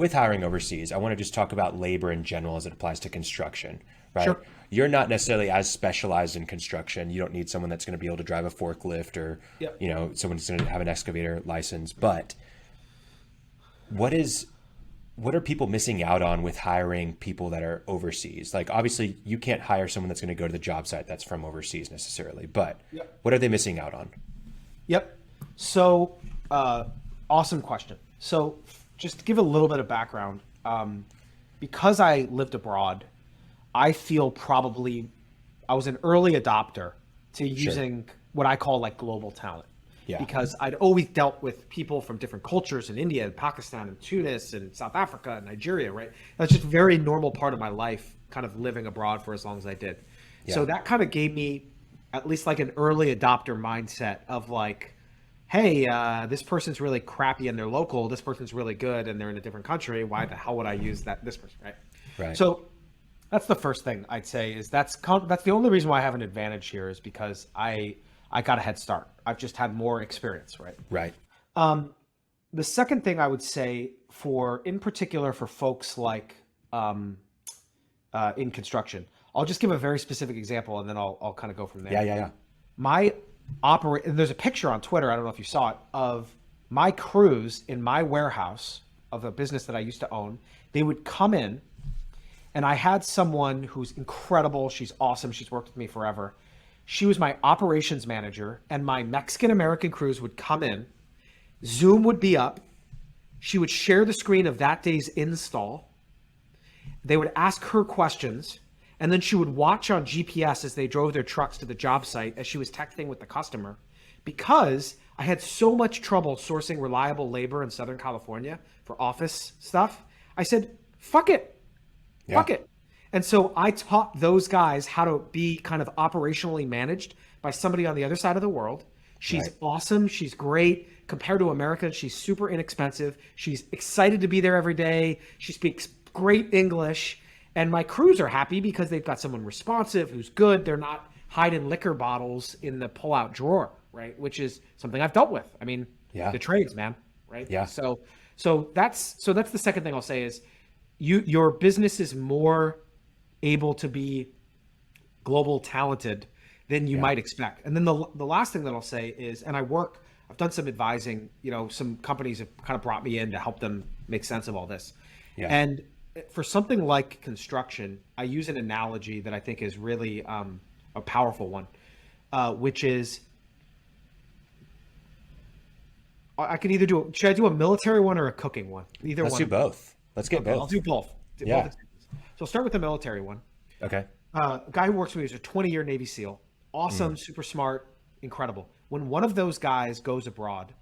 with hiring overseas, I want to just talk about labor in general as it applies to construction, right? Sure. You're not necessarily as specialized in construction. You don't need someone that's going to be able to drive a forklift or, Yep. someone who's going to have an excavator license. But what is what are people missing out on with hiring people that are overseas? Like, obviously, you can't hire someone that's going to go to the job site that's from overseas necessarily, but Yep. what are they missing out on? Yep. So, awesome question. So, just to give a little bit of background, because I lived abroad, I feel probably I was an early adopter to Sure. using what I call like global talent, Yeah. because I'd always dealt with people from different cultures in India and Pakistan and Tunis and South Africa and Nigeria, right? That's just a very normal part of my life, kind of living abroad for as long as I did. Yeah. So that kind of gave me at least like an early adopter mindset of like, hey, this person's really crappy and they're local. This person's really good and they're in a different country. Why the hell would I use this person, right? Right. So that's the first thing I'd say is that's the only reason why I have an advantage here is because I got a head start. I've just had more experience, right? Right. The second thing I would say in particular for folks like in construction, I'll just give a very specific example and then I'll kind of go from there. Yeah. Yeah. Yeah. My there's a picture on Twitter, I don't know if you saw it, of my crews in my warehouse of a business that I used to own. They would come in and I had someone who's incredible. She's awesome. She's worked with me forever. She was my operations manager, and my Mexican American crews would come in. Zoom would be up. She would share the screen of that day's install. They would ask her questions, and then she would watch on GPS as they drove their trucks to the job site as she was texting with the customer. Because I had so much trouble sourcing reliable labor in Southern California for office stuff, I said, fuck it. Yeah. Fuck it. And so I taught those guys how to be kind of operationally managed by somebody on the other side of the world. She's Right. awesome. She's great. Compared to America, she's super inexpensive. She's excited to be there every day. She speaks great English. And my crews are happy because they've got someone responsive who's good. They're not hiding liquor bottles in the pull-out drawer, right? Which is something I've dealt with. I mean, Yeah. the trades, man, right? Yeah. So that's the second thing I'll say is your business is more able to be global talented than you might expect. And then the last thing that I'll say is, and I've done some advising, some companies have kind of brought me in to help them make sense of all this. Yeah. And for something like construction, I use an analogy that I think is really a powerful one, which is I can either should I do a military one or a cooking one? Either Let's one. do both. Let's get Okay, both. I'll do both. Yeah. So I'll start with the military one. Okay. A guy who works with me is a 20-year Navy SEAL. Awesome, super smart, incredible. When one of those guys goes abroad,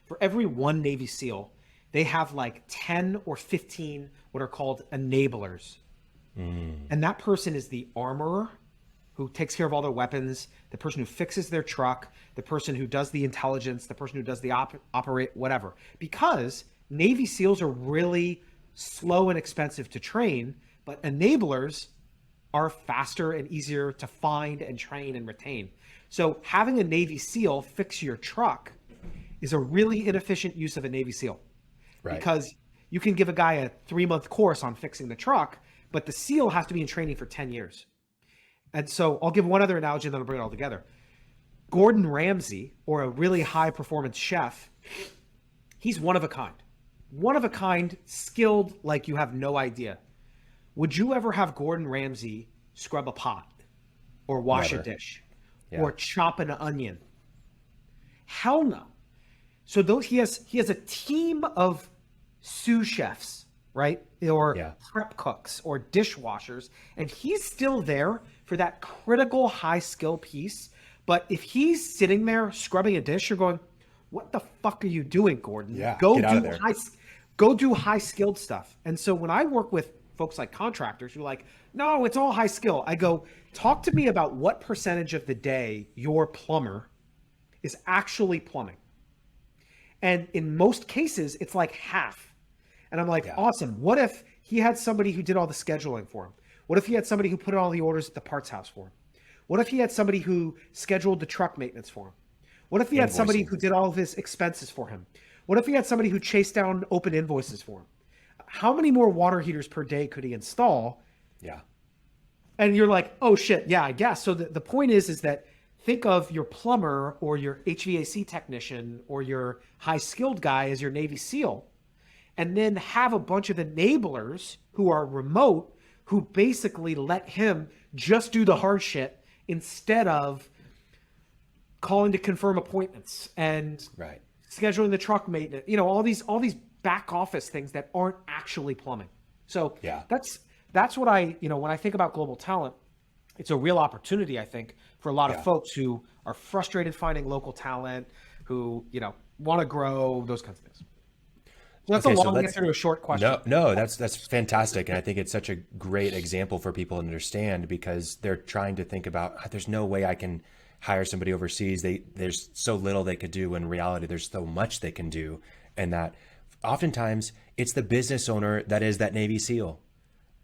for every one Navy SEAL, they have like 10 or 15 what are called enablers. And that person is the armorer who takes care of all their weapons, the person who fixes their truck, the person who does the intelligence, the person who does the operate, whatever. Because Navy SEALs are really slow and expensive to train, but enablers are faster and easier to find and train and retain. So having a Navy SEAL fix your truck is a really inefficient use of a Navy SEAL. Right. Because you can give a guy a 3-month course on fixing the truck, but the SEAL has to be in training for 10 years. And so I'll give one other analogy and then I'll bring it all together. Gordon Ramsay, or a really high performance chef, he's one of a kind. One of a kind, skilled like you have no idea. Would you ever have Gordon Ramsay scrub a pot or wash Never. a dish Yeah. or chop an onion? Hell no. So he has a team of sous chefs, right? Or Yeah. prep cooks or dishwashers, and he's still there for that critical high skill piece. But if he's sitting there scrubbing a dish, you're going, what the fuck are you doing, Gordon? Yeah, Go get out of do there. go do high skilled stuff. And so when I work with folks like contractors who are like, no, it's all high skill, I go, talk to me about what percentage of the day your plumber is actually plumbing. And in most cases, it's like half. And I'm like, Yeah. awesome. What if he had somebody who did all the scheduling for him? What if he had somebody who put all the orders at the parts house for him? What if he had somebody who scheduled the truck maintenance for him? What if he had somebody Invoicing. who did all of his expenses for him? What if he had somebody who chased down open invoices for him? how many more water heaters per day could he install? Yeah. And you're like, oh shit, yeah, I guess. So the point is that think of your plumber or your HVAC technician or your high skilled guy as your Navy SEAL, and then have a bunch of enablers who are remote who basically let him just do the hard shit instead of calling to confirm appointments and Right. scheduling the truck maintenance, all these back office things that aren't actually plumbing. So Yeah. that's what when I think about global talent, it's a real opportunity, I think, for a lot of folks who are frustrated finding local talent, who, want to grow, those kinds of things. So that's a long answer to a short question. No, that's fantastic. And I think it's such a great example for people to understand, because they're trying to think about, there's no way I can hire somebody overseas. There's so little they could do. In reality, there's so much they can do. And that oftentimes it's the business owner that is that Navy SEAL.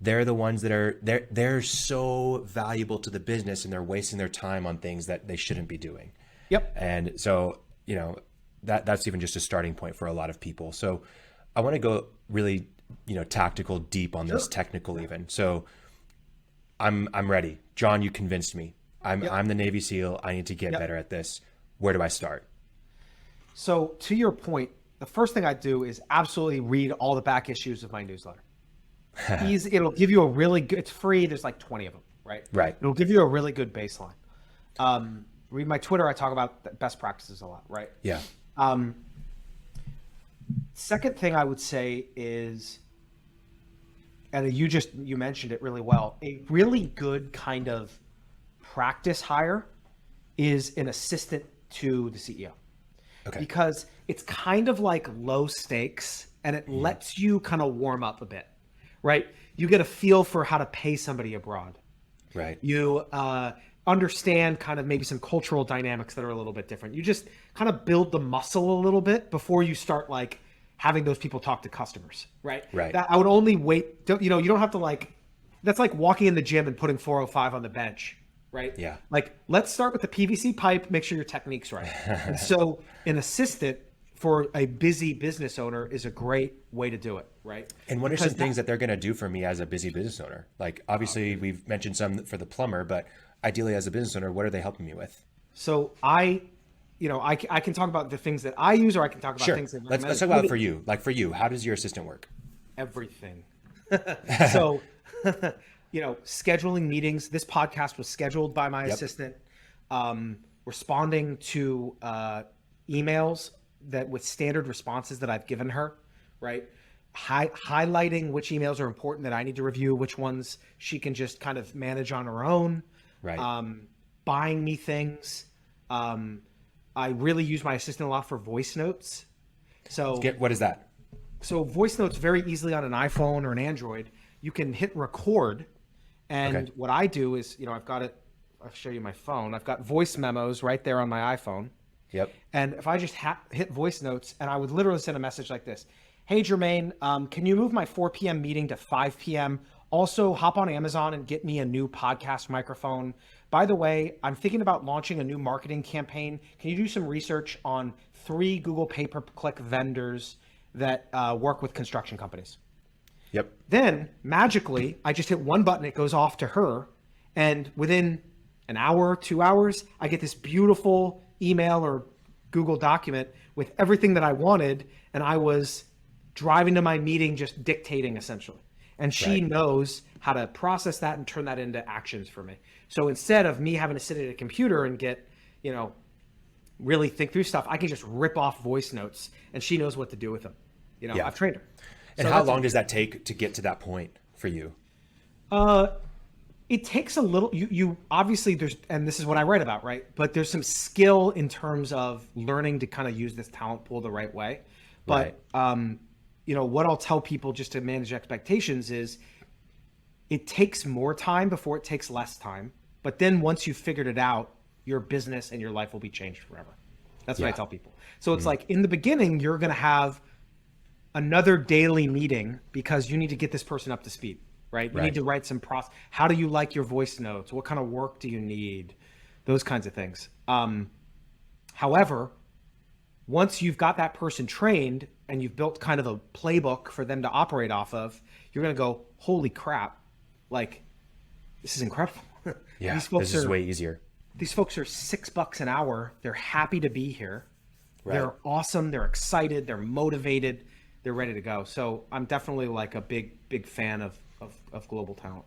They're the ones that are, they're so valuable to the business, and they're wasting their time on things that they shouldn't be doing. Yep. And so, that's even just a starting point for a lot of people. So I want to go really, tactical, deep on this, technical even. So I'm ready. Jon, you convinced me. I'm the Navy SEAL. I need to get better at this. Where do I start? So to your point, the first thing I do is absolutely read all the back issues of my newsletter. It'll give you a really good, it's free. There's like 20 of them, right? Right. It'll give you a really good baseline. Read my Twitter. I talk about best practices a lot, right? Yeah. Second thing I would say is, and you mentioned it really well, a really good kind of practice hire is an assistant to the CEO. Okay. Because it's kind of like low stakes, and it lets you kind of warm up a bit, right? You get a feel for how to pay somebody abroad. Right. You understand kind of maybe some cultural dynamics that are a little bit different. You just kind of build the muscle a little bit before you start like having those people talk to customers, right? Right. That I would only wait. You don't have to that's like walking in the gym and putting 405 on the bench, right? Yeah. Like, let's start with the PVC pipe, make sure your technique's right. And so an assistant for a busy business owner is a great way to do it, right? And what are some things that they're going to do for me as a busy business owner? Like, obviously we've mentioned some for the plumber, but ideally as a business owner, what are they helping me with? So I can talk about the things that I use, or I can talk about things that let's talk about it for you. Like, for you, how does your assistant work? Everything. So, scheduling meetings. This podcast was scheduled by my assistant. Responding to emails with standard responses that I've given her, right? Highlighting which emails are important that I need to review, which ones she can just kind of manage on her own. Right. Buying me things. I really use my assistant a lot for voice notes. So what is that? So voice notes very easily on an iPhone or an Android. You can hit record. And what I do is, I've got it. I'll show you my phone. I've got voice memos right there on my iPhone. Yep. And if I just hit voice notes, and I would literally send a message like this: "Hey, Jermaine, can you move my 4 p.m. meeting to 5 p.m.? Also, hop on Amazon and get me a new podcast microphone. By the way, I'm thinking about launching a new marketing campaign. Can you do some research on 3 Google pay-per-click vendors that work with construction companies?" Yep. Then magically, I just hit one button, it goes off to her, and within an hour, 2 hours, I get this beautiful email or Google document with everything that I wanted, and I was driving to my meeting just dictating essentially. And she knows how to process that and turn that into actions for me. So instead of me having to sit at a computer and get, really think through stuff, I can just rip off voice notes, and she knows what to do with them. I've trained her. And how long does that take to get to that point for you? It takes a little, you obviously and this is what I write about, right? But there's some skill in terms of learning to kind of use this talent pool the right way. But, what I'll tell people just to manage expectations is it takes more time before it takes less time. But then once you've figured it out, your business and your life will be changed forever. That's what I tell people. So it's like in the beginning, you're going to have another daily meeting because you need to get this person up to speed, right? You need to write some how do you like your voice notes? What kind of work do you need? Those kinds of things. However, once you've got that person trained, and you've built kind of a playbook for them to operate off of, you're going to go, holy crap, like, this is incredible. Yeah, this is way easier. These folks are $6 an hour. They're happy to be here. Right. They're awesome. They're excited. They're motivated. They're ready to go. So I'm definitely like a big fan of global talent.